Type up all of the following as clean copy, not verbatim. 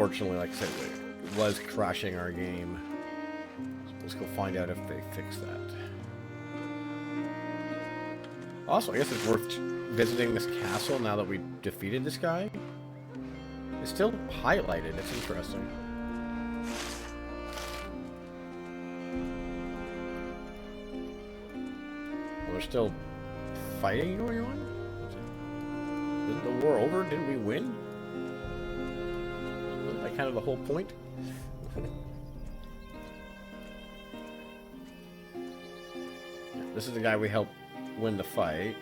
unfortunately, like I said, it was crashing our game. So let's go find out if they fix that. Also, I guess it's worth visiting this castle now that we defeated this guy. It's still highlighted. It's interesting. Well, there's still fighting going on? Isn't the war over? Didn't we win? Wasn't that kind of the whole point? This is the guy we helped win the fight.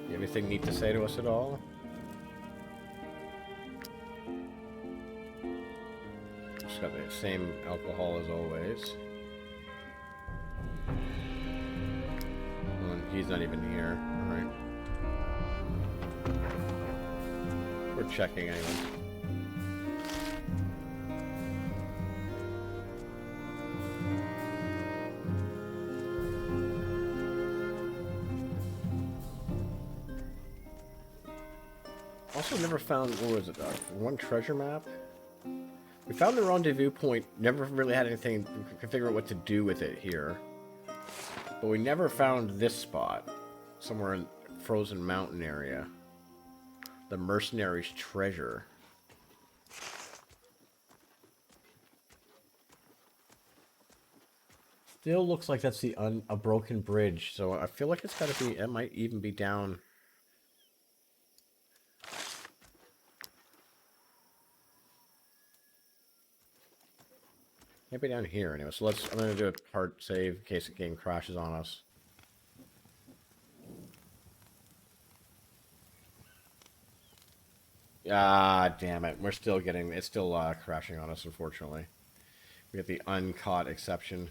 You have anything neat to say to us at all? Just got the same alcohol as always. Well, he's not even here. Alright. We're checking anyway. Also never found, what was it, one treasure map? We found the rendezvous point, never really had anything to figure out what to do with it here. But we never found this spot, somewhere in Frozen Mountain area. The Mercenary's Treasure. Still looks like that's a broken bridge, so I feel like it's gotta be, it might even be down. Maybe down here anyway. So I'm gonna do a hard save in case the game crashes on us. Ah, damn it. It's still crashing on us, unfortunately. We get the uncaught exception.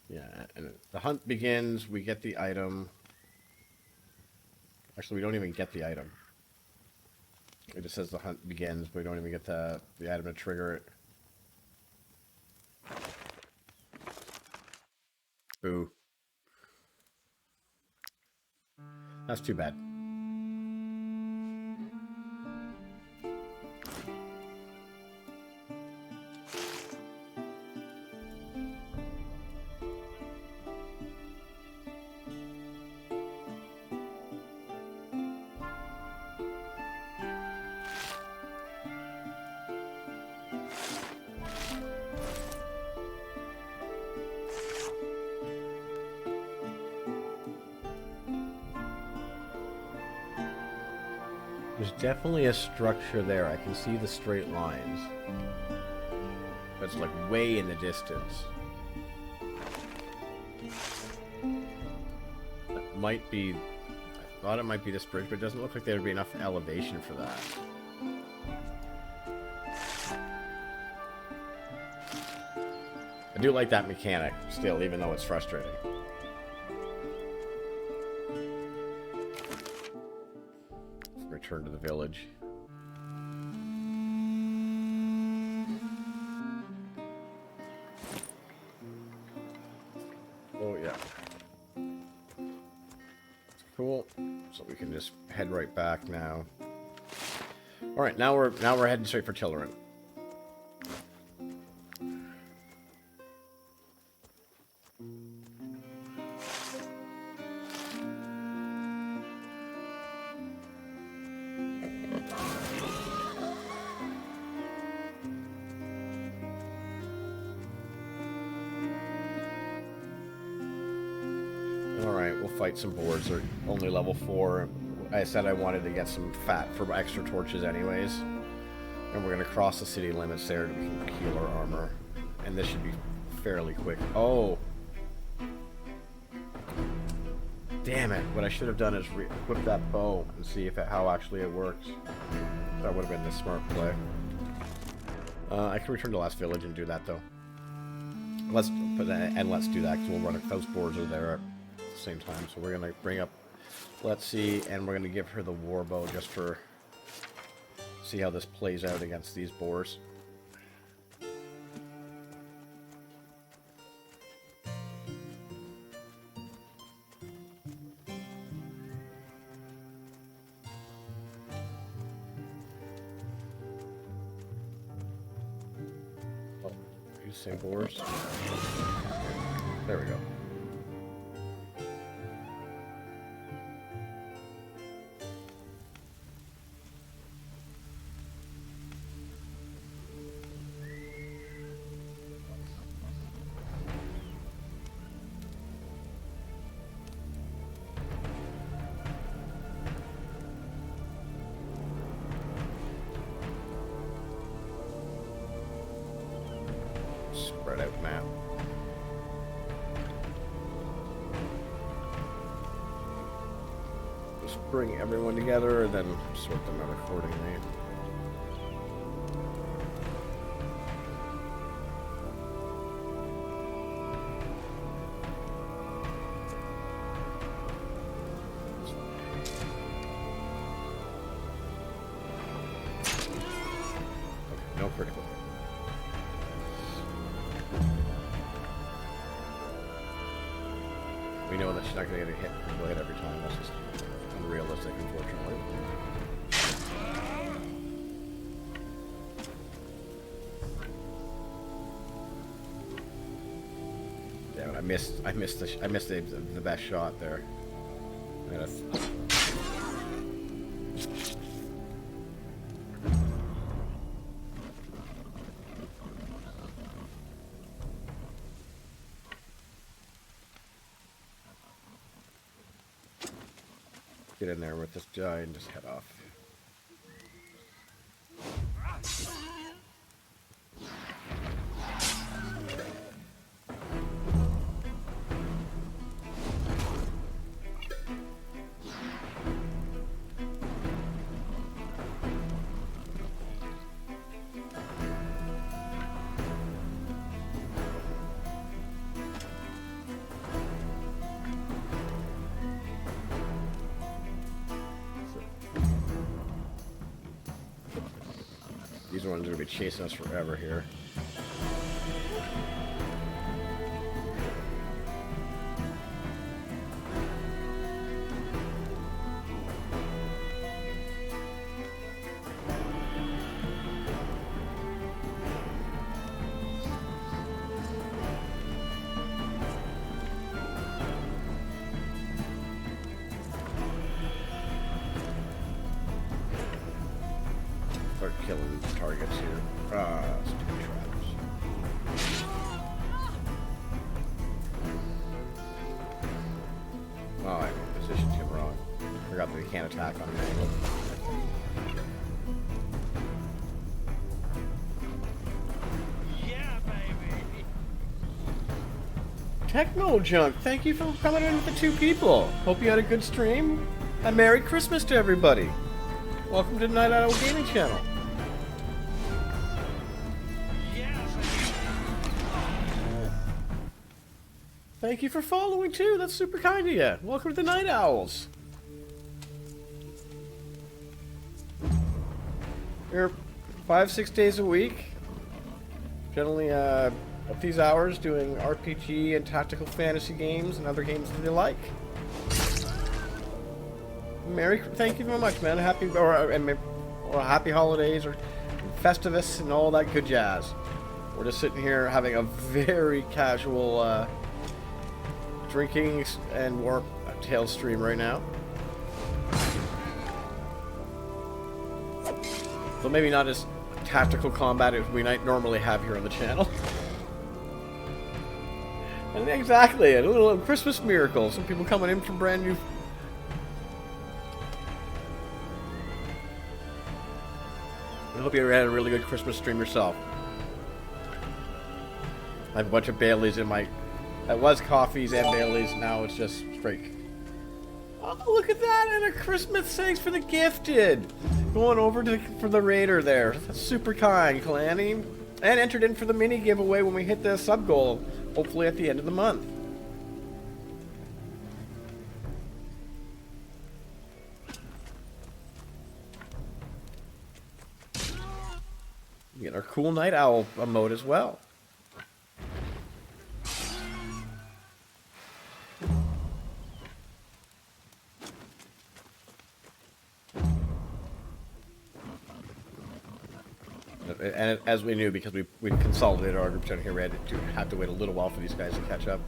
Yeah, and the hunt begins, we get the item. Actually, we don't even get the item. It just says the hunt begins, but we don't even get the item to trigger it. Boo. That's too bad. There's definitely a structure there. I can see the straight lines. But it's like way in the distance. That might be... I thought it might be this bridge, but it doesn't look like there would be enough elevation for that. I do like that mechanic still, even though it's frustrating. Return to the village. Oh yeah. Cool. So we can just head right back now. All right, now we're heading straight for Tillerin. Fight some boards. They're only level 4. I said I wanted to get some fat for extra torches anyways. And we're going to cross the city limits there so we can heal our armor. And this should be fairly quick. Oh! Damn it. What I should have done is equip that bow and see how actually it works. That would have been the smart play. I can return to Last Village and do that though. Let's do that because we'll run it. Those boards are there at the same time. So we're gonna bring up, let's see, and we're gonna give her the war bow just for see how this plays out against these boars. Use same boars. There we go. Spread out map. Just bring everyone together and then sort them out accordingly. Okay, no critical. We know that she's not going to get hit every time. That's just unrealistic, unfortunately. Damn it! I missed the best shot there. Get in there with this guy and just head off. These ones are going to be chasing us forever here. Start killing targets here. Stupid traps. Oh, I positioned him wrong. Forgot that he can't attack on an angle. Yeah, baby. Techno Junk, thank you for coming in with the 2 people. Hope you had a good stream. And Merry Christmas to everybody. Welcome to the Night Owl Gaming Channel. Thank you for following too. That's super kind of you. Welcome to the Night Owls. We're 5-6 days a week. Generally at these hours doing RPG and tactical fantasy games and other games that you like. Thank you very much, man. Happy happy holidays or Festivus and all that good jazz. We're just sitting here having a very casual drinking and Wartales stream right now. So maybe not as tactical combat as we might normally have here on the channel. And exactly, a little Christmas miracle. Some people coming in from brand new. I hope you had a really good Christmas stream yourself. I have a bunch of Baileys in my... That was coffees and Baileys, now it's just straight. Oh, look at that! And a Christmas thanks for the gifted! Going over for the raider there. That's super kind, Kalani. And entered in for the mini giveaway when we hit the sub goal, hopefully at the end of the month. We get our cool Night Owl mode as well. and as we knew, because we consolidated our group down here, we had to have to wait a little while for these guys to catch up.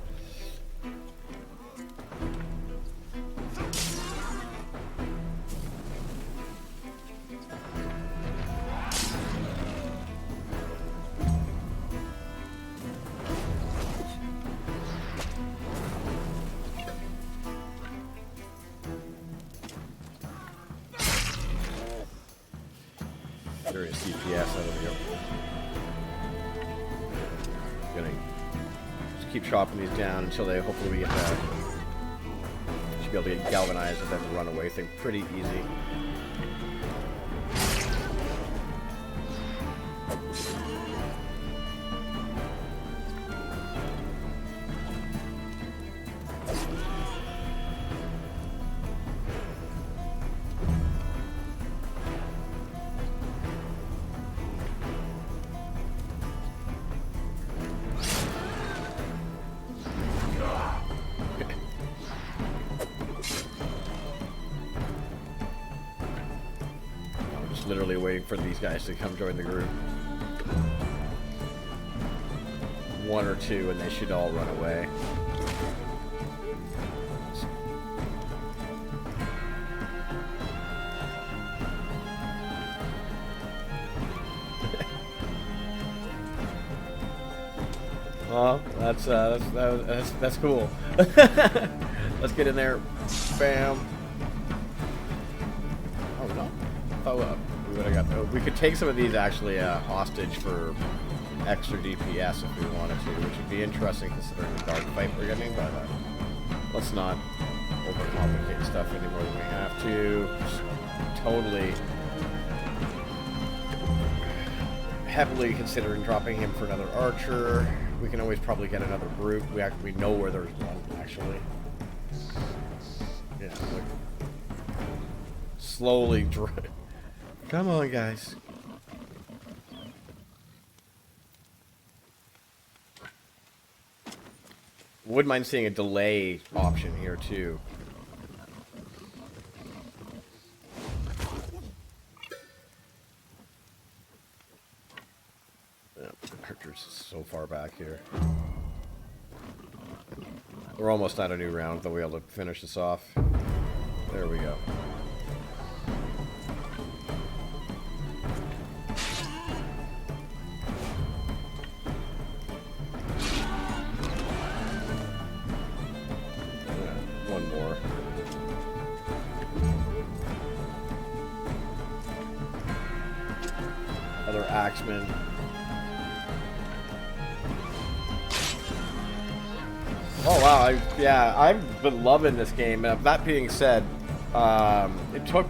Serious CPS out of here. Gonna just keep chopping these down until they hopefully we get that. Should be able to get galvanized and then the runaway thing pretty easy. Literally waiting for these guys to come join the group. One or two and they should all run away. Well, that's cool. Let's get in there. Bam. Oh no. Oh, we would have got. We could take some of these actually hostage for extra DPS if we wanted to, which would be interesting considering the dark fight we're getting. But let's not overcomplicate stuff any more than we have to. Just totally, heavily considering dropping him for another archer. We can always probably get another brute. We know where there's one actually. Yeah. Look. Slowly. Come on, guys. Wouldn't mind seeing a delay option here, too. Archer's so far back here. We're almost at a new round, though. We'll be able to finish this off. There we go. Other axemen. Oh wow, I've been loving this game. That being said, it took,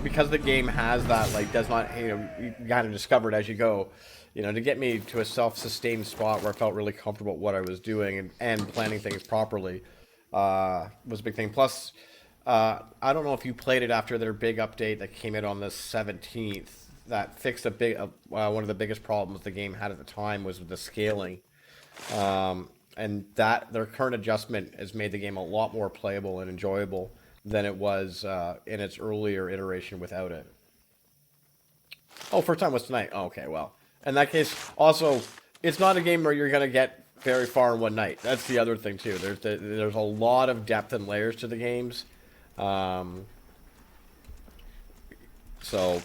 because the game has that, like, does not, you kind of discover it as you go, to get me to a self-sustained spot where I felt really comfortable with what I was doing and planning things properly, was a big thing. Plus, I don't know if you played it after their big update that came out on the 17th. That fixed one of the biggest problems the game had at the time was with the scaling, and that their current adjustment has made the game a lot more playable and enjoyable than it was in its earlier iteration without it. Oh, first time was tonight. Oh, okay, well, in that case, also, it's not a game where you're gonna get very far in one night. That's the other thing too. There's a lot of depth and layers to the games, so.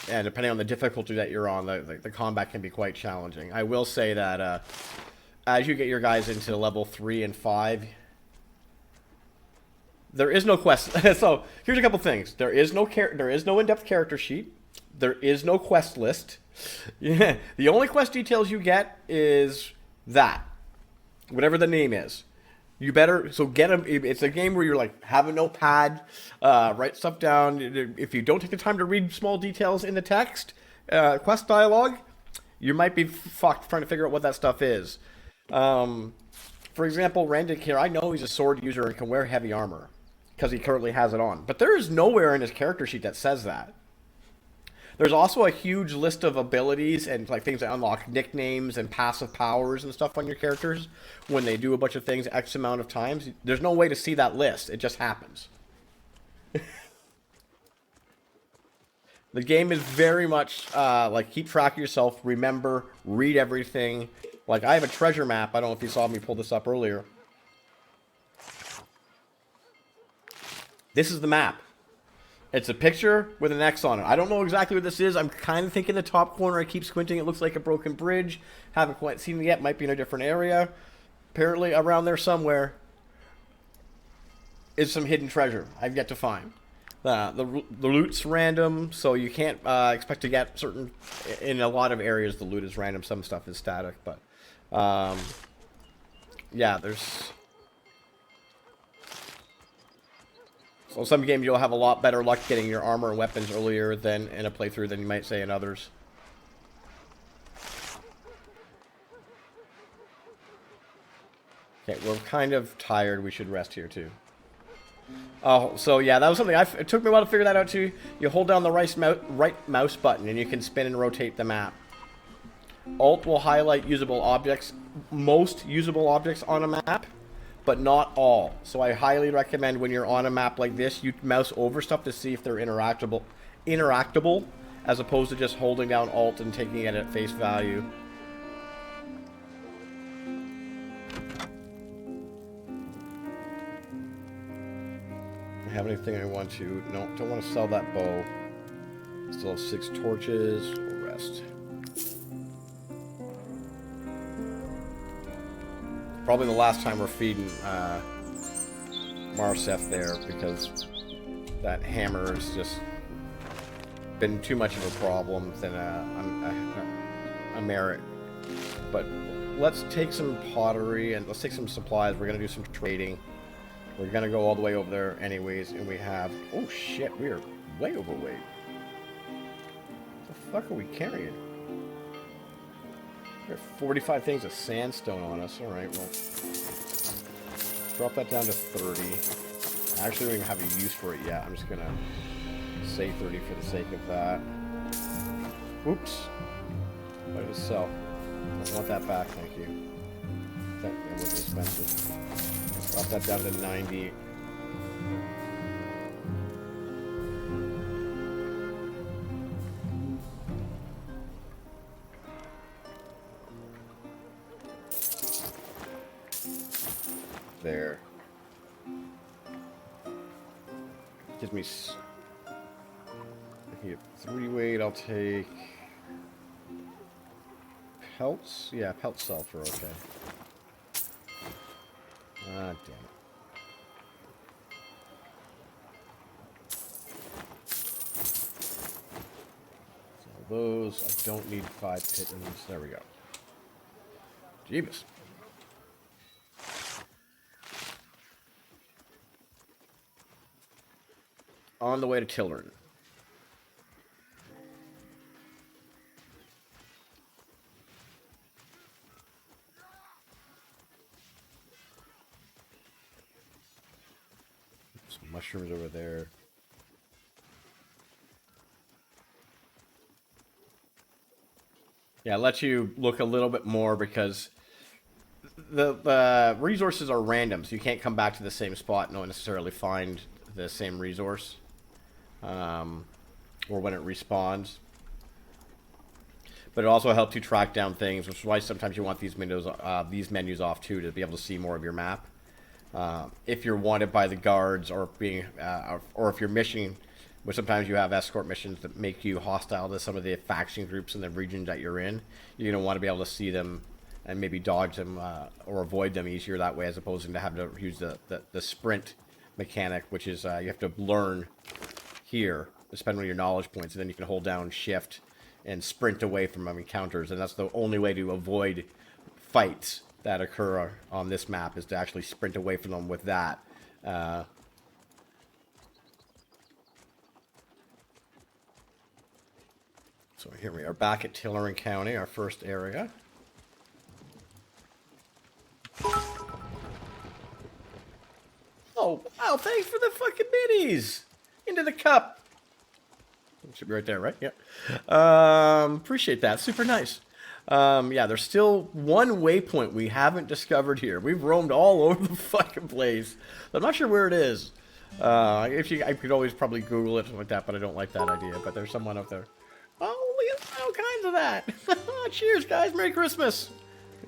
And depending on the difficulty that you're on, the combat can be quite challenging. I will say that as you get your guys into level 3 and 5, there is no quest. So here's a couple things. There is no in-depth character sheet. There is no quest list. Yeah, the only quest details you get is that, whatever the name is. You better, so get them. It's a game where you're like, have a notepad, write stuff down. If you don't take the time to read small details in the text, quest dialogue, you might be fucked trying to figure out what that stuff is. For example, Randik here, I know he's a sword user and can wear heavy armor because he currently has it on. But there is nowhere in his character sheet that says that. There's also a huge list of abilities and like things that unlock nicknames and passive powers and stuff on your characters when they do a bunch of things X amount of times. There's no way to see that list. It just happens. The game is very much like keep track of yourself, remember, read everything. Like I have a treasure map. I don't know if you saw me pull this up earlier. This is the map. It's a picture with an X on it. I don't know exactly what this is. I'm kind of thinking the top corner. I keep squinting. It looks like a broken bridge. Haven't quite seen it yet. Might be in a different area. Apparently around there somewhere is some hidden treasure I've yet to find. The loot's random, so you can't expect to get certain... In a lot of areas, the loot is random. Some stuff is static, but... yeah, there's... So some games you'll have a lot better luck getting your armor and weapons earlier than in a playthrough than you might say in others. Okay, we're kind of tired. We should rest here too. Oh, so yeah, that was something it took me a while to figure that out too. You hold down the right mouse button and you can spin and rotate the map. Alt will highlight usable objects, most usable objects on a map, but not all. So I highly recommend when you're on a map like this, you mouse over stuff to see if they're interactable, as opposed to just holding down Alt and taking it at face value. I have anything I want to... No, don't want to sell that bow. Still have 6 torches. We'll rest. Probably the last time we're feeding Marcef there, because that hammer has just been too much of a problem than a merit. But let's take some pottery and let's take some supplies. We're going to do some trading. We're going to go all the way over there anyways, and we have... Oh shit, we are way overweight. What the fuck are we carrying? We have 45 things of sandstone on us. Alright, well... Drop that down to 30. I actually don't even have a use for it yet. I'm just going to say 30 for the sake of that. Oops. What did it sell? I don't want that back, thank you. That was expensive. Drop that down to 90. There. Gives me... I can get 3 weight, I'll take... Pelts? Yeah, pelts sell for okay. Ah, damn it. So those, I don't need 5 pittons. There we go. Jeebus. On the way to Tillern. Some mushrooms over there. Yeah, it lets you look a little bit more because the resources are random, so you can't come back to the same spot and not necessarily find the same resource. Or when it respawns. But it also helps you track down things, which is why sometimes you want these menus off too, to be able to see more of your map. If you're wanted by the guards, or being, or if you're missioning, which sometimes you have escort missions that make you hostile to some of the faction groups in the region that you're in, you're going to want to be able to see them and maybe dodge them or avoid them easier that way, as opposed to having to use the sprint mechanic, which is you have to learn here, spend one of your knowledge points, and then you can hold down shift and sprint away from encounters, and that's the only way to avoid fights that occur on this map, is to actually sprint away from them with that. So here we are back at Tillern County, our first area. Oh, wow, thanks for the fucking minis! Into the cup! It should be right there, right? Yeah. Appreciate that. Super nice. Yeah, there's still one waypoint we haven't discovered here. We've roamed all over the fucking place. I'm not sure where it is. I could always probably Google it, something like that, but I don't like that idea. But there's someone out there. Oh, look at all kinds of that. Cheers, guys. Merry Christmas.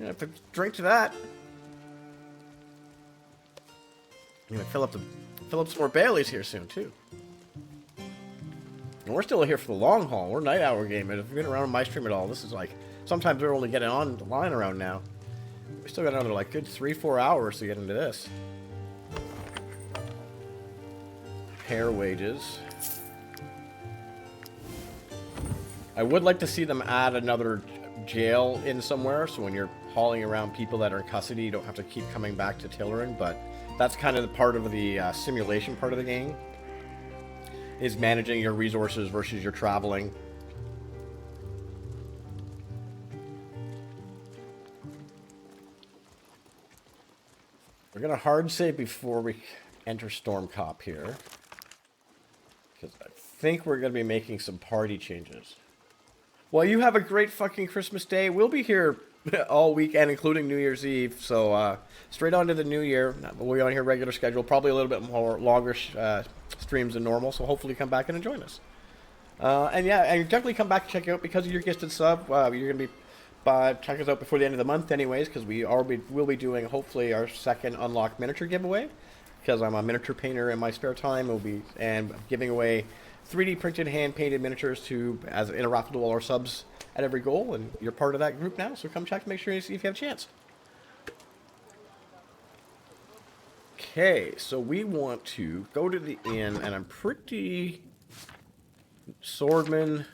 You have to drink to that. I'm gonna fill up some more Baileys here soon too. And we're still here for the long haul. We're Night Hour gaming. If you've been around my stream at all, this is like sometimes we're only getting on the line around now. We still got another like good 3-4 hours to get into this. Pair wages. I would like to see them add another jail in somewhere, so when you're hauling around people that are in custody, you don't have to keep coming back to Tillerin, but that's kind of the part of the simulation part of the game, is managing your resources versus your traveling. We're going to hard save before we enter Storm Cop here, because I think we're going to be making some party changes. Well, you have a great fucking Christmas day. We'll be here all weekend, including New Year's Eve. So straight on to the New Year. We'll be on here regular schedule. Probably a little bit more longer streams than normal. So hopefully come back and join us. And yeah, and definitely come back and check it out because of your gifted sub. You're going to be check us out before the end of the month anyways, because we'll be doing hopefully our second unlocked miniature giveaway. Because I'm a miniature painter in my spare time. We'll be giving away 3D printed, hand-painted miniatures as in a raffle to all our subs at every goal, and you're part of that group now, so come check to make sure you see if you have a chance. Okay, so we want to go to the inn, and I'm pretty... Swordman,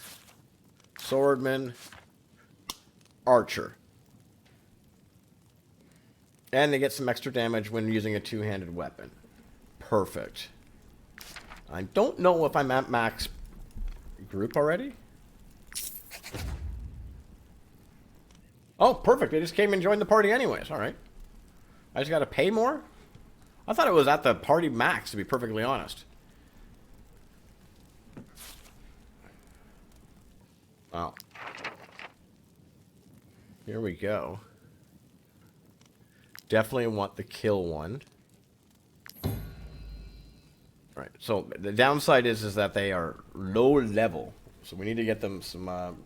Archer. And they get some extra damage when using a two-handed weapon. Perfect. I don't know if I'm at max group already. Oh, perfect. They just came and joined the party anyways. All right. I just got to pay more? I thought it was at the party max, to be perfectly honest. Wow. Here we go. Definitely want the kill one. Right, so the downside is that they are low level, so we need to get them some.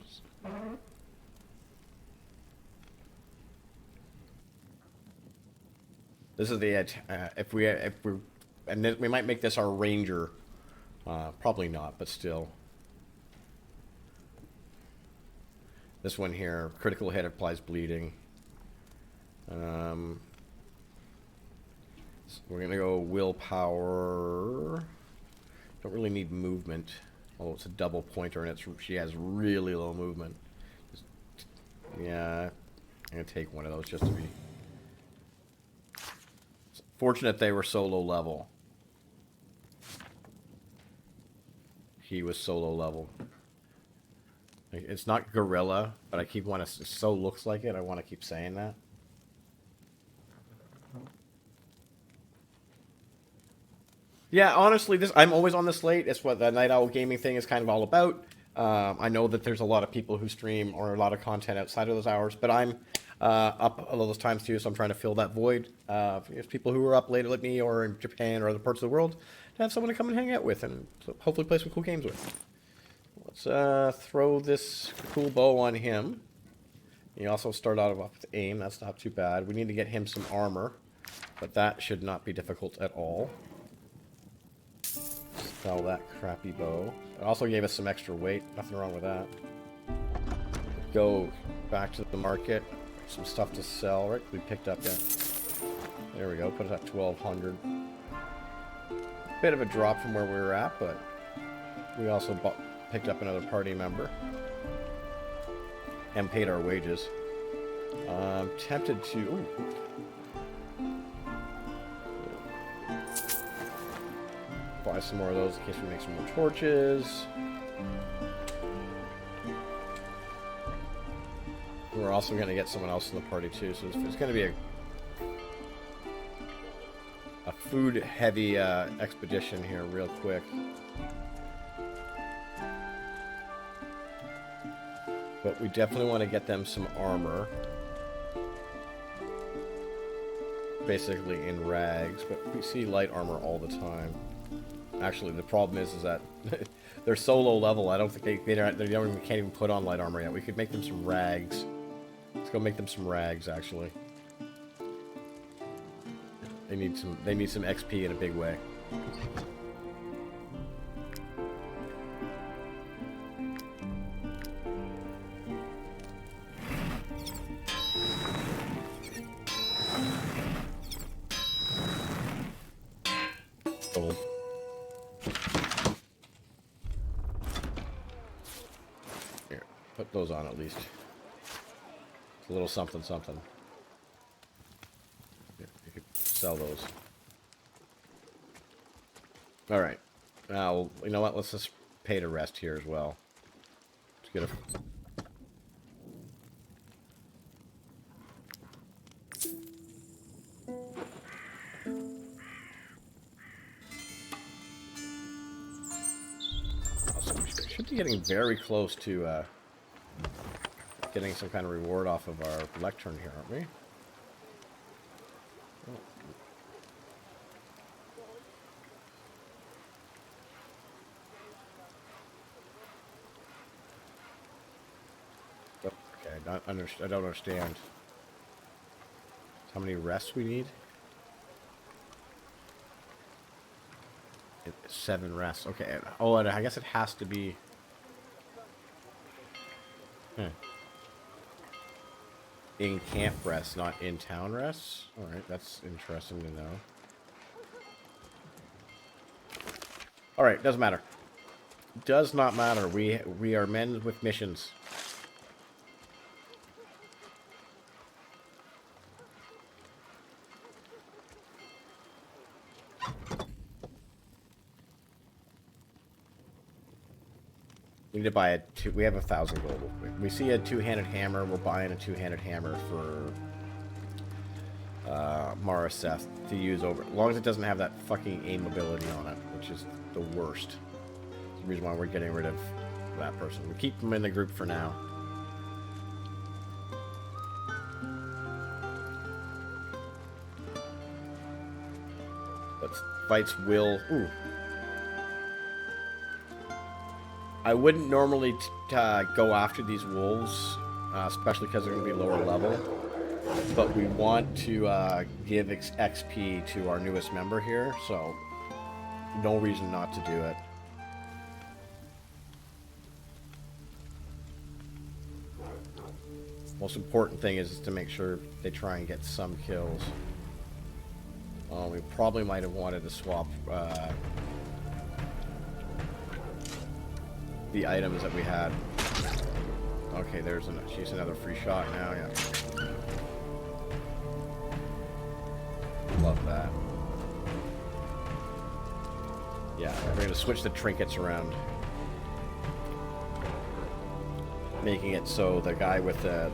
This is the if we and we might make this our ranger, probably not, but still. This one here, critical hit applies bleeding. We're going to go willpower. Don't really need movement. Although it's a double pointer and she has really low movement. Yeah, I'm going to take one of those just to be... It's fortunate they were so low level. He was so low level. It's not gorilla, but I keep wanting to... It so looks like it, I want to keep saying that. Yeah, honestly, I'm always on the slate. It's what the Night Owl gaming thing is kind of all about. I know that there's a lot of people who stream or a lot of content outside of those hours, but I'm up a lot of those times too, so I'm trying to fill that void. If people who are up later like me or in Japan or other parts of the world, to have someone to come and hang out with and hopefully play some cool games with. Let's throw this cool bow on him. You also start out with aim. That's not too bad. We need to get him some armor, but that should not be difficult at all. Sell that crappy bow. It also gave us some extra weight. Nothing wrong with that. Go back to the market. Some stuff to sell. Right, we picked up yet. There we go. Put it at 1,200. Bit of a drop from where we were at, but we also picked up another party member and paid our wages. I'm tempted to... Ooh. Buy some more of those in case we make some more torches. We're also going to get someone else in the party too, so it's going to be a food-heavy expedition here real quick. But we definitely want to get them some armor. Basically in rags, but we see light armor all the time. Actually, the problem is that they're so low level. I don't think they can't even put on light armor yet. We could make them some rags. Let's go make them some rags. Actually, they need some. They need some XP in a big way. Gold. Here, put those on at least. It's a little something, something. Here, you could sell those. All right. Now, you know what? Let's just pay to rest here as well. Let's get a... Should be getting very close to getting some kind of reward off of our lectern here, aren't we? Oh, okay, I don't understand. How many rests we need? 7 rests. Okay. Oh, and I guess it has to be... in-camp rests, not in-town rests? Alright, that's interesting to know. Alright, doesn't matter. Does not matter. We are men with missions. We need to buy we have 1,000 gold. We see a two-handed hammer. We're buying a two-handed hammer for Maraseth to use over. As long as it doesn't have that fucking aim ability on it, which is the worst. That's the reason why we're getting rid of that person. We keep them in the group for now. But fights will... Ooh. I wouldn't normally go after these wolves, especially because they're going to be lower level. But we want to give XP to our newest member here, so no reason not to do it. Most important thing is to make sure they try and get some kills. We probably might have wanted to swap... the items that we had. Okay, she's another free shot now, yeah. Love that. Yeah, we're gonna switch the trinkets around. Making it so the guy with the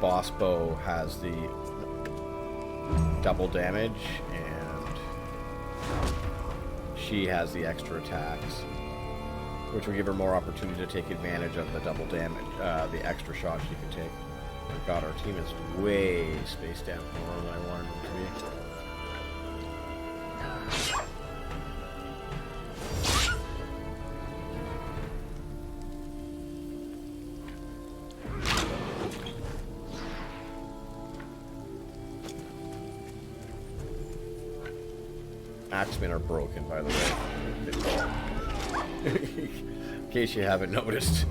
boss bow has the double damage and she has the extra attacks. Which will give her more opportunity to take advantage of the double damage, the extra shots she can take. Oh god, our team is way spaced out more than I wanted them to be. Axemen are broken, by the way. In case you haven't noticed.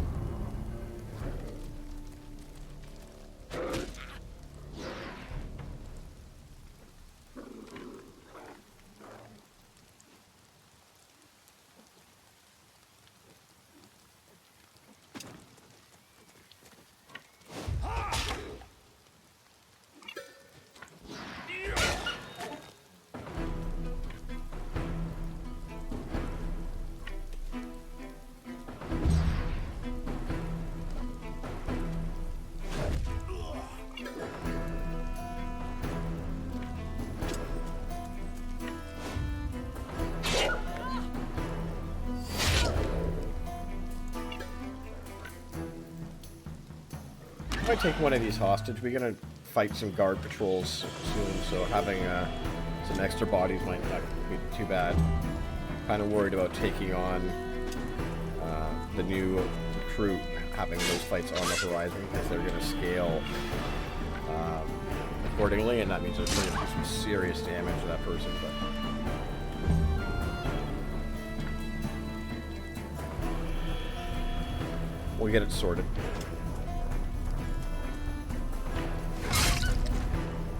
If I take one of these hostage, we're gonna fight some guard patrols soon, so having some extra bodies might not be too bad. kind of worried about taking on the new recruit, having those fights on the horizon, because they're going to scale accordingly, and that means there's going to be some serious damage to that person. But we'll get it sorted.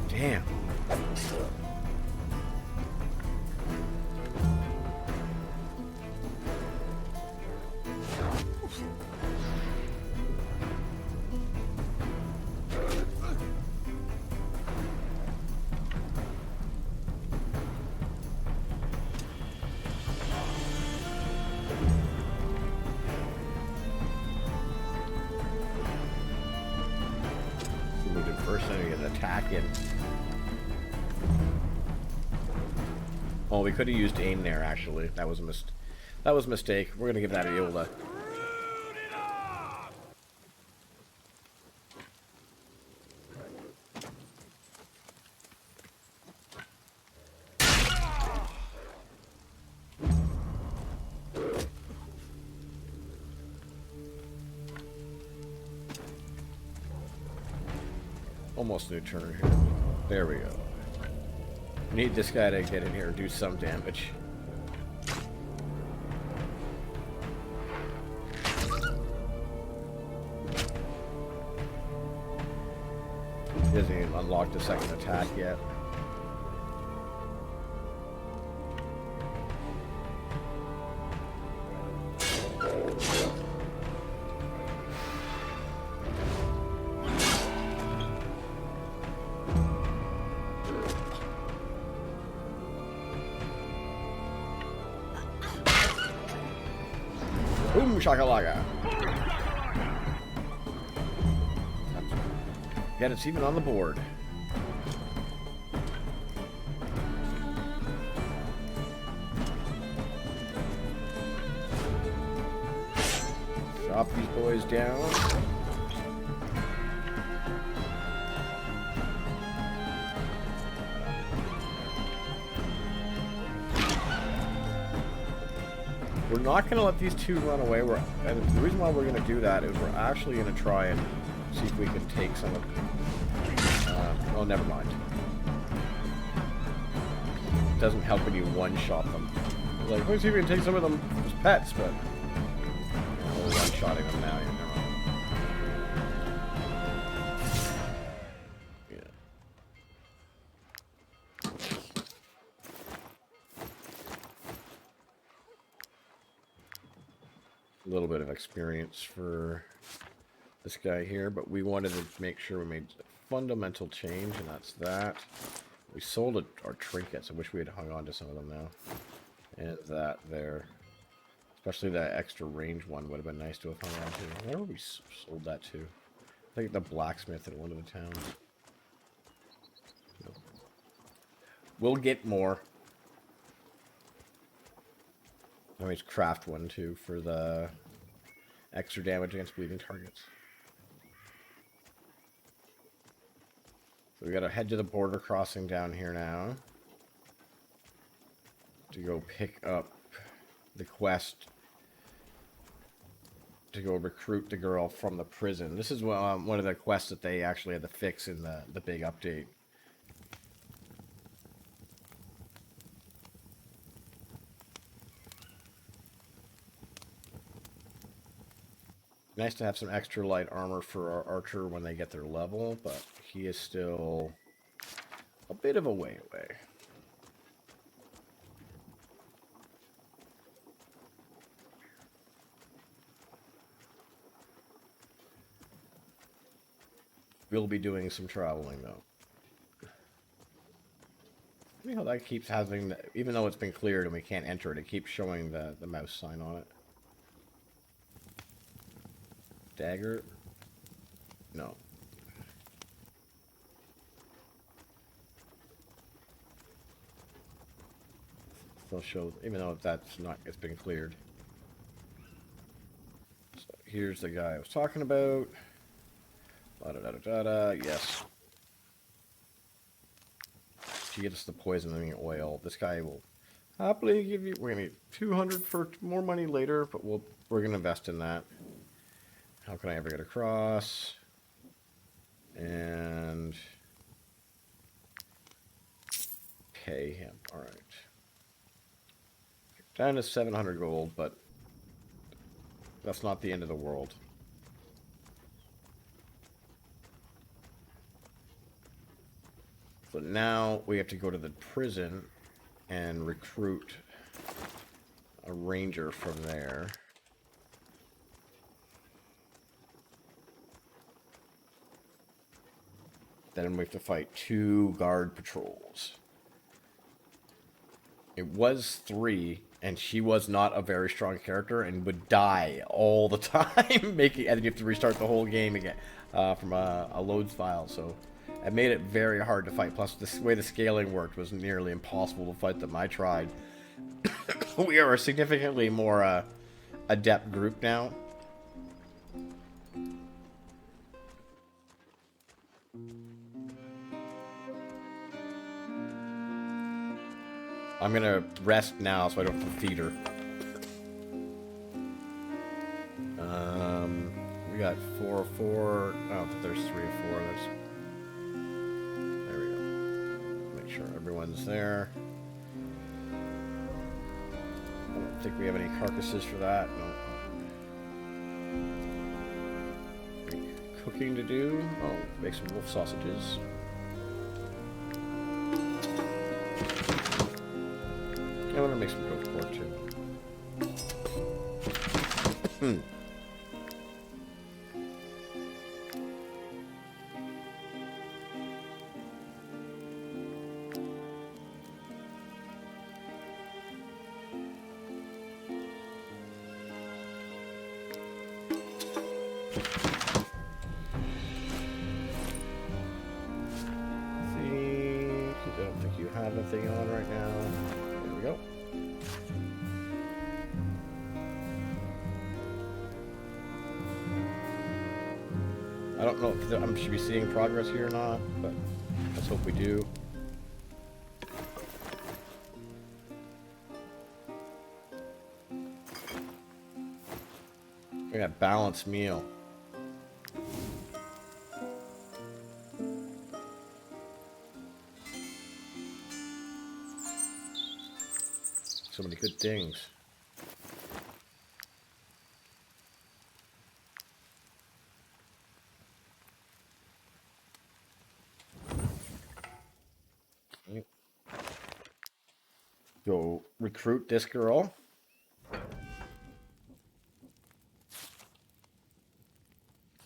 Damn. Moved in first, then we get an attack in. Oh, we could have used aim there, actually. That was a mistake. We're gonna give that a Yola. Almost new turn here. There we go. Need this guy to get in here and do some damage. He hasn't even unlocked the second attack yet. Boom shakalaka. Yet it's even on the board. Chop these boys down. We're not going to let these two run away. And the reason why we're going to do that is we're actually going to try and see if we can take some of... oh, never mind. It doesn't help when you one-shot them. Like, let's see if we can take some of them as pets, but... we're one-shotting them now, you know. A little bit of experience for this guy here, but we wanted to make sure we made a fundamental change, and that's that. We sold our trinkets. I wish we had hung on to some of them now. And that there. Especially that extra range one would have been nice to have hung on to. Where we sold that to? I think the blacksmith in one of the towns. We'll get more. I always craft one too for the extra damage against bleeding targets. So we gotta head to the border crossing down here now to go pick up the quest to go recruit the girl from the prison. This is one of the quests that they actually had to fix in the big update. Nice to have some extra light armor for our archer when they get their level, but he is still a bit of a way away. We'll be doing some traveling though. You know, that keeps having, even though it's been cleared and we can't enter it, it keeps showing the mouse sign on it. Dagger? No. Still shows, even though that's not, it's been cleared. So here's the guy I was talking about. Da-da-da-da-da, yes. She gets the poisoning oil. This guy will Happily give you. We're gonna need 200 for more money later, but we're gonna invest in that. How can I ever get across? And pay him. All right. Down to 700 gold, but that's not the end of the world. So now we have to go to the prison and recruit a ranger from there. Then we have to fight 2 guard patrols. It was 3, and she was not a very strong character and would die all the time, and then you have to restart the whole game again from a loads file. So it made it very hard to fight. Plus, the way the scaling worked was nearly impossible to fight them. I tried. We are a significantly more adept group now. I'm gonna rest now so I don't have to feed her. We got 4 of 4. Oh, there's 3 of 4. There we go. Make sure everyone's there. I don't think we have any carcasses for that. No. Any cooking to do. Oh, make some wolf sausages. I want to make some goat pork too. I don't think you have a thing on right now. There we go. I don't know if I should be seeing progress here or not, but let's hope we do. We got a balanced meal. So many good things. Go recruit this girl.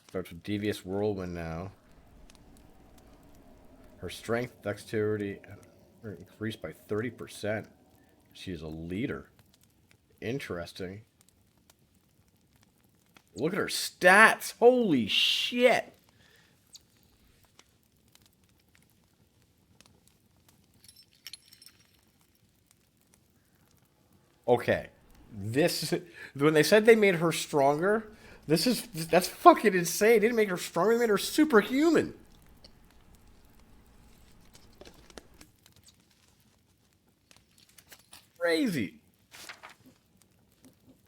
Starts with Devious Whirlwind now. Her strength, dexterity are increased by 30%. She is a leader. Interesting. Look at her stats. Holy shit. Okay. When they said they made her stronger, that's fucking insane. They didn't make her stronger, they made her superhuman. Crazy.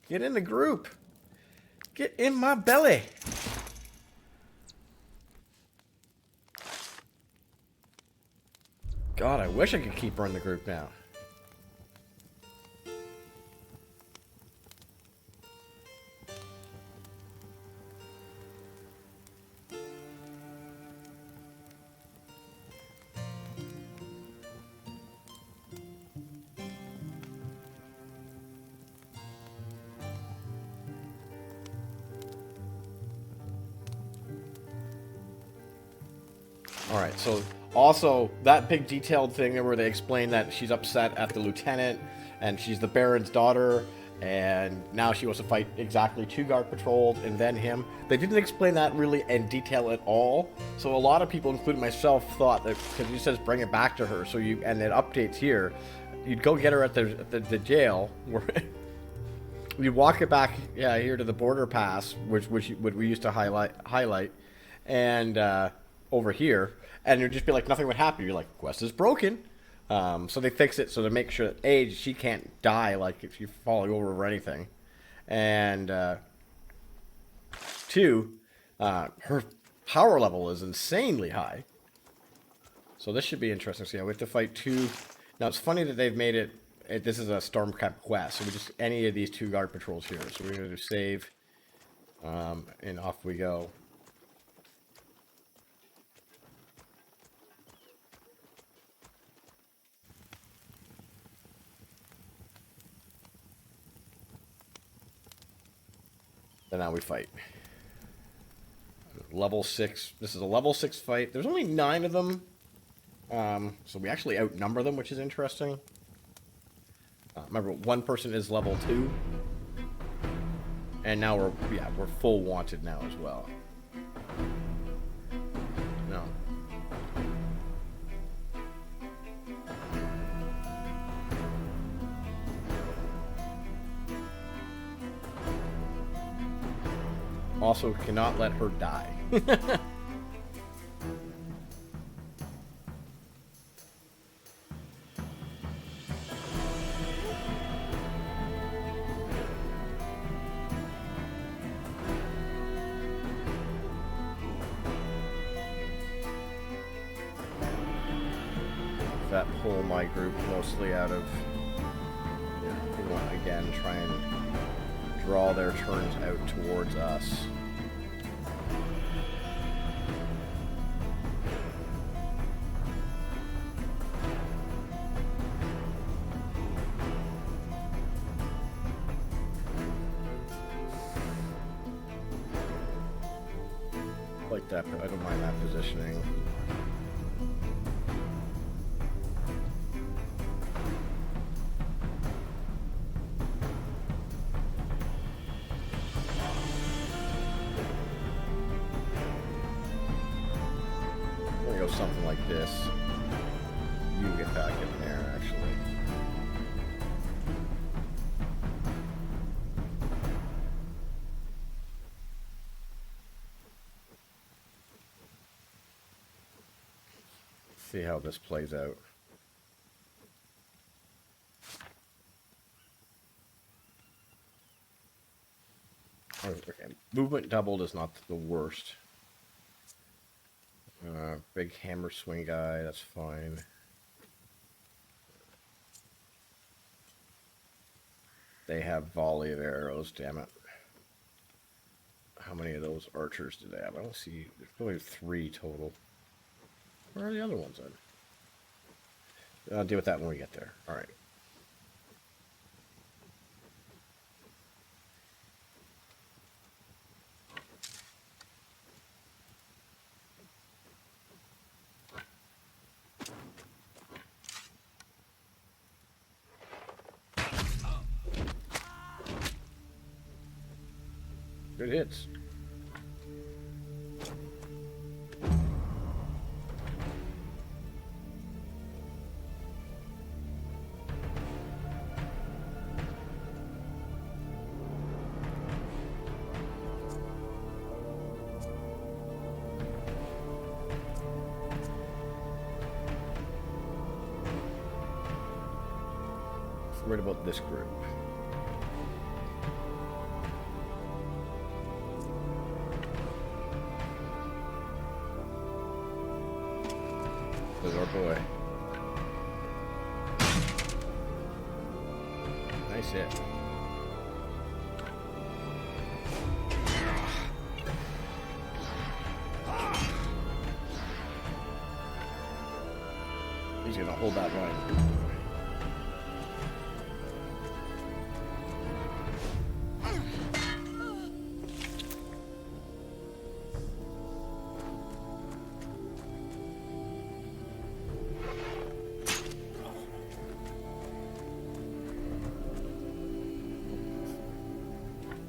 Get in the group. Get in my belly. God, I wish I could keep her in the group now. Alright, so also that big detailed thing where they explain that she's upset at the lieutenant and she's the Baron's daughter and now she wants to fight exactly 2 guard patrols and then him. They didn't explain that really in detail at all. So a lot of people, including myself, thought that because he says bring it back to her, so and it updates here, you'd go get her at the jail where you walk it back here to the border pass, which we used to highlight and over here, and you'd just be like, nothing would happen. You're like, quest is broken. So they fix it so to make sure that A, she can't die like if you're falling over or anything, and two, her power level is insanely high. So this should be interesting. So yeah, we have to fight two. Now it's funny that they've made it. This is a Stormcap quest, so we just any of these two guard patrols here. So we're gonna do save, and off we go. And now we fight. Level 6. This is a level 6 fight. There's only 9 of them. So we actually outnumber them, which is interesting. Remember, one person is level 2. And now we're full wanted now as well. No. Also, cannot let her die. That pull my group mostly out of, again, try and draw their turns out towards us. Like that, I don't mind that positioning. Something like this. You get back in there, actually. See how this plays out. Okay. Movement doubled is not the worst. Big hammer swing guy, that's fine. They have volley of arrows, damn it. How many of those archers do they have? I don't see, there's probably 3 total. Where are the other ones then? I'll deal with that when we get there. Alright. Good hits. Worried about this group. There's our boy. Nice hit. He's gonna hold that line.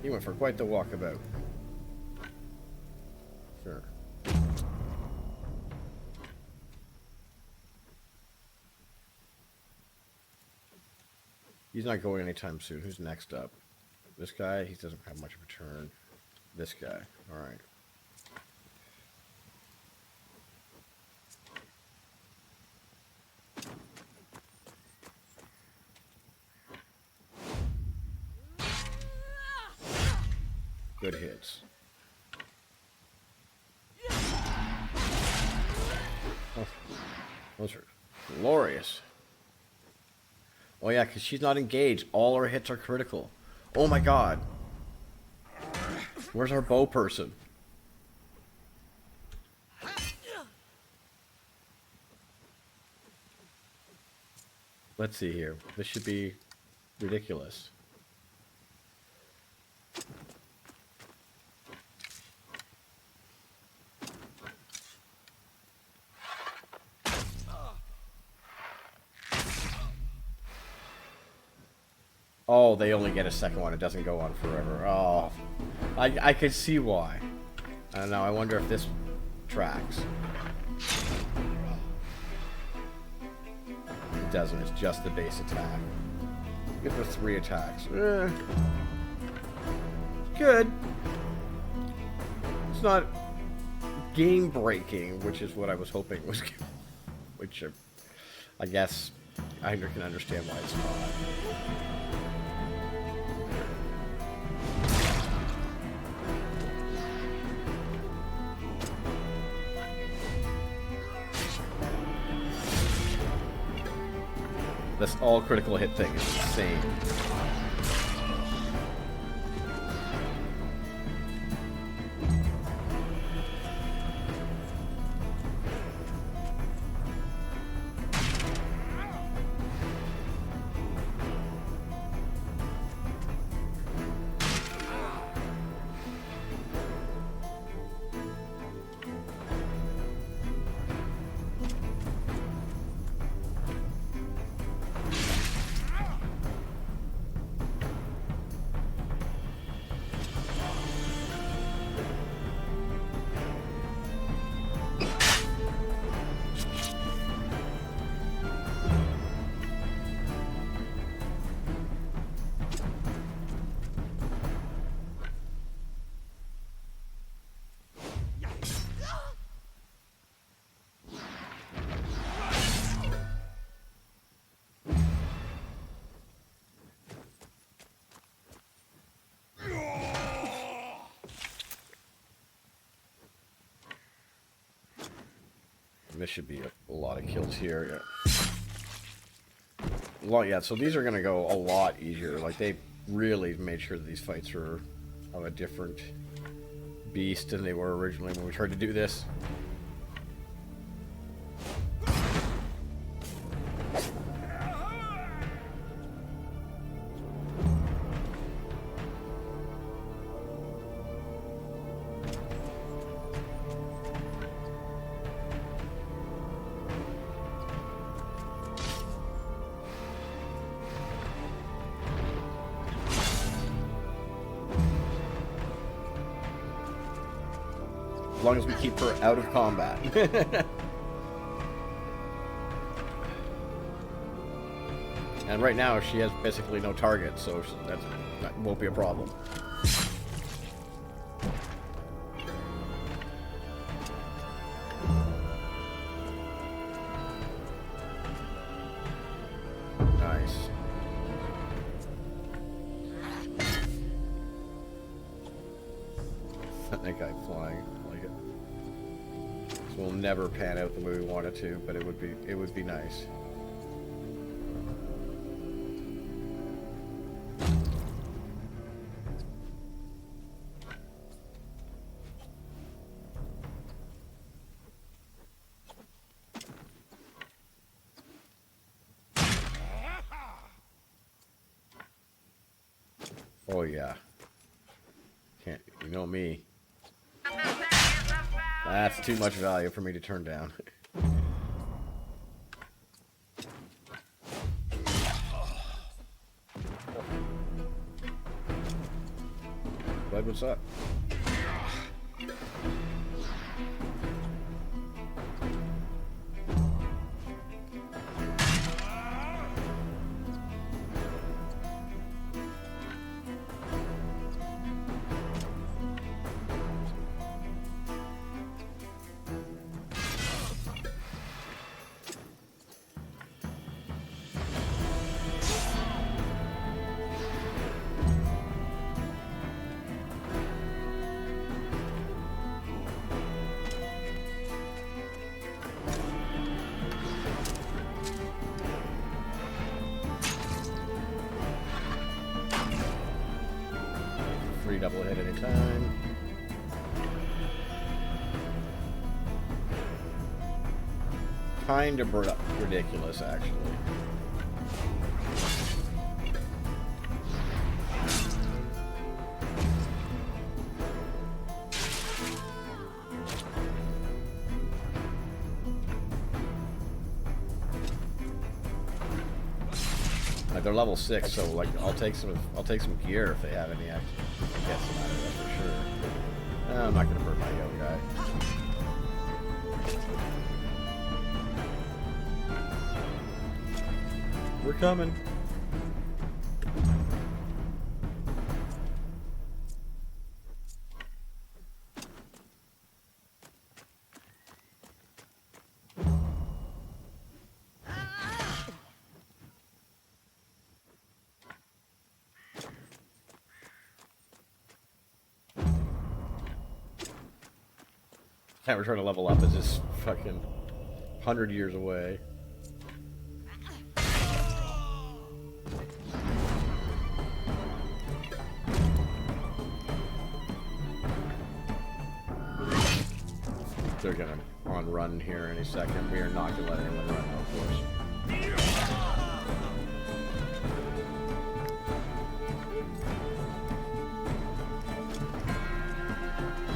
He went for quite the walkabout. Sure. He's not going anytime soon. Who's next up? This guy? He doesn't have much of a turn. This guy. Alright. good hits. Oh, those are glorious. Oh yeah, because she's not engaged. All her hits are critical. Oh my god. Where's our bow person? Let's see here. This should be ridiculous. Oh, they only get a second one. It doesn't go on forever. Oh, I could see why. I don't know. I wonder if this tracks. It doesn't. It's just the base attack. Get the 3 attacks. Good. It's not game breaking, which is what I was hoping was. Which I guess I can understand why it's not. This all critical hit thing is insane. This should be a lot of kills here. Yeah, so these are going to go a lot easier. Like, they really made sure that these fights are of a different beast than they were originally when we tried to do this. As long as we keep her out of combat. And right now she has basically no target, so that won't be a problem. Nice. That guy flying. Will never pan out the way we want it to, but it would be nice. Oh yeah. Can't, you know me. That's too much value for me to turn down. Bud, what's up? double hit anytime. Kind of ridiculous, actually. Like they're level 6, so like I'll take some gear if they have any extra. Get some out of that for sure. I'm not gonna hurt my young guy. We're coming. Can't return to level up is just fucking 100 years away. They're gonna on run here any second. We are not gonna let anyone run, of course.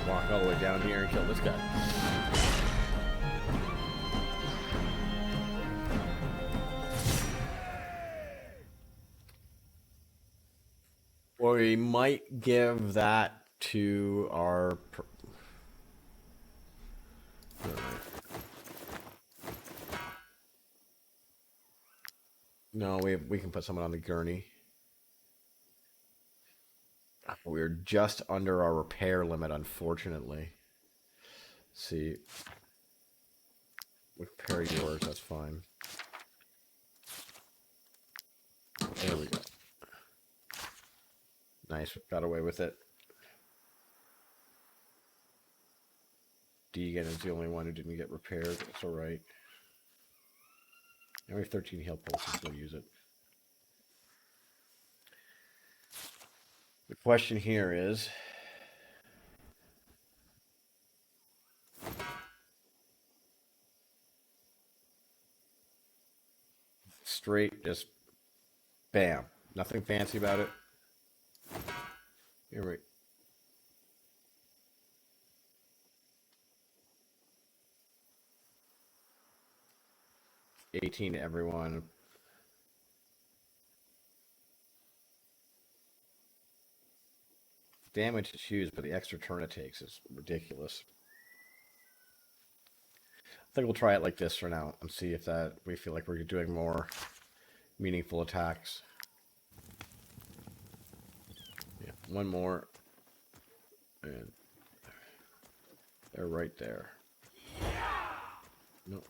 Walk all the way down here and kill this guy. Or we might give that to our... No, we can put someone on the gurney. We're just under our repair limit, unfortunately. Let's see. Repair yours, that's fine. There we go. Nice, got away with it. Deegan is the only one who didn't get repaired. That's alright. Now we have 13 heal pulses, we'll use it. The question here is... straight, just bam. Nothing fancy about it. Here we 18 to everyone. Damage is huge, but the extra turn it takes is ridiculous. I think we'll try it like this for now and see if that we feel like we're doing more meaningful attacks. Yeah, one more. And they're right there. Nope.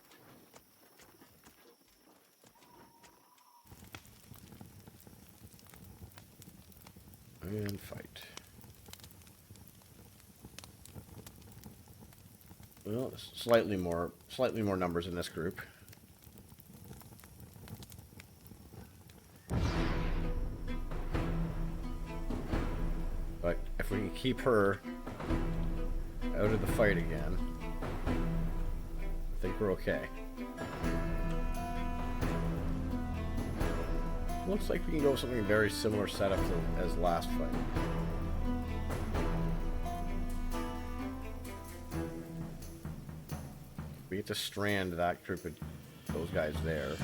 And fight. Well, slightly more numbers in this group. But if we can keep her out of the fight again, I think we're okay. Looks like we can go with something very similar setup to as last fight. We get to strand that group of those guys there.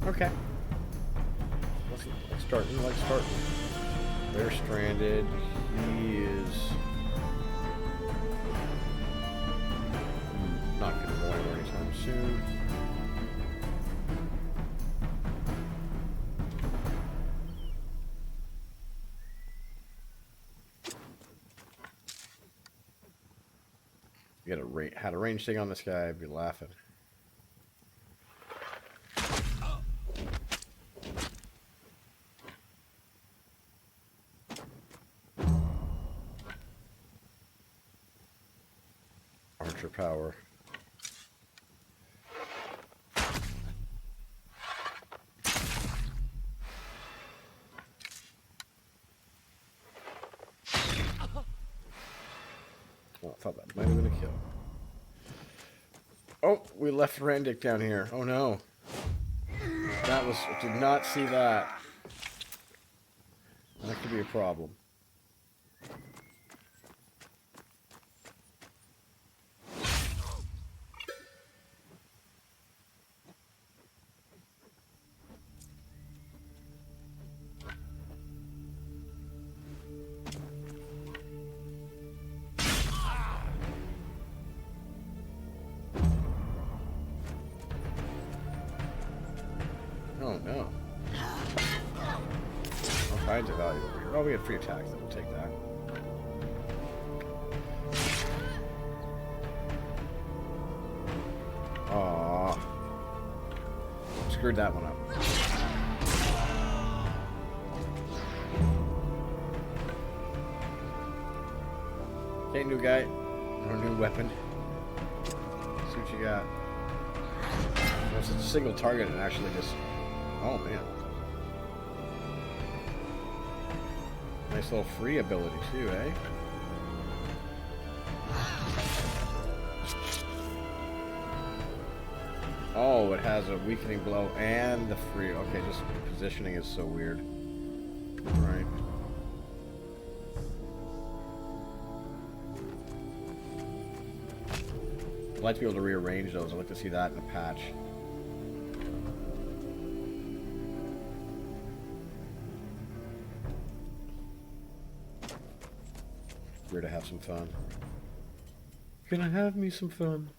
Okay. Let's start. They're stranded. He is not going to go anywhere anytime soon. Had a range thing on this guy, I'd be laughing. Archer power. Well, I thought that might have been a kill. Oh, we left Randic down here. Oh no. Did not see that. That could be a problem. Oh no. All kinds of value over here. Oh, we had free attacks, then we'll take that. Aww. Screwed that one up. Okay, new guy. Or new weapon. See what you got. It's a single target and actually just... Oh, man. Nice little free ability, too, eh? Oh, it has a weakening blow and the free... Okay, just positioning is so weird. Right. I'd like to be able to rearrange those. I'd like to see that in a patch. Here to have some fun. Can I have me some fun?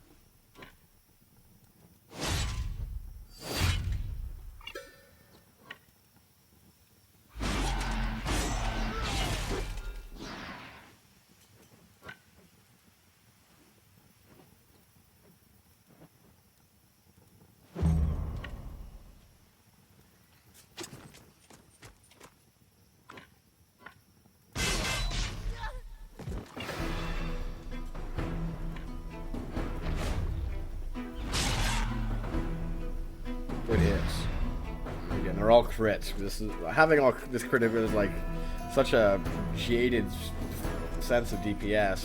Good hits. Again, they're all crits. This is having all this crit is like such a jaded sense of DPS.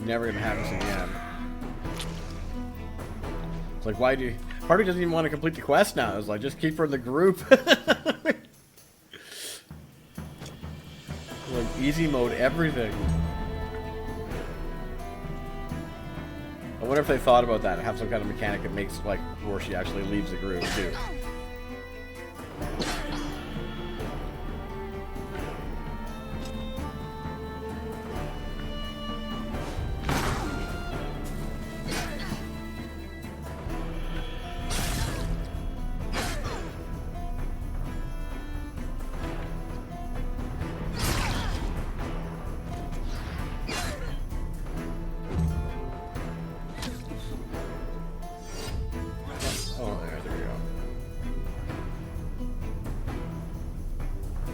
Never gonna have this again. It's like, why do you... Part of me doesn't even want to complete the quest now. It's like, just keep her in the group. Like, easy mode everything. I wonder if they thought about that and have some kind of mechanic that makes, like, where she actually leaves the group, too.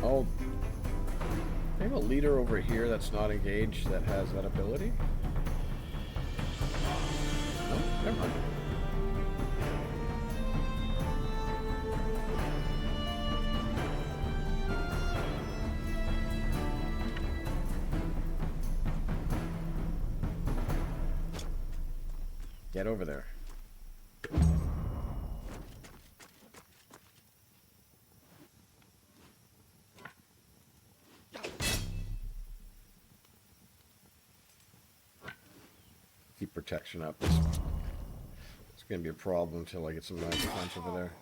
Oh, they have a leader over here that's not engaged that has that ability? No, never mind. Get over there. Keep protection up. It's going to be a problem until I get some nice punch over there.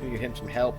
We need him some help.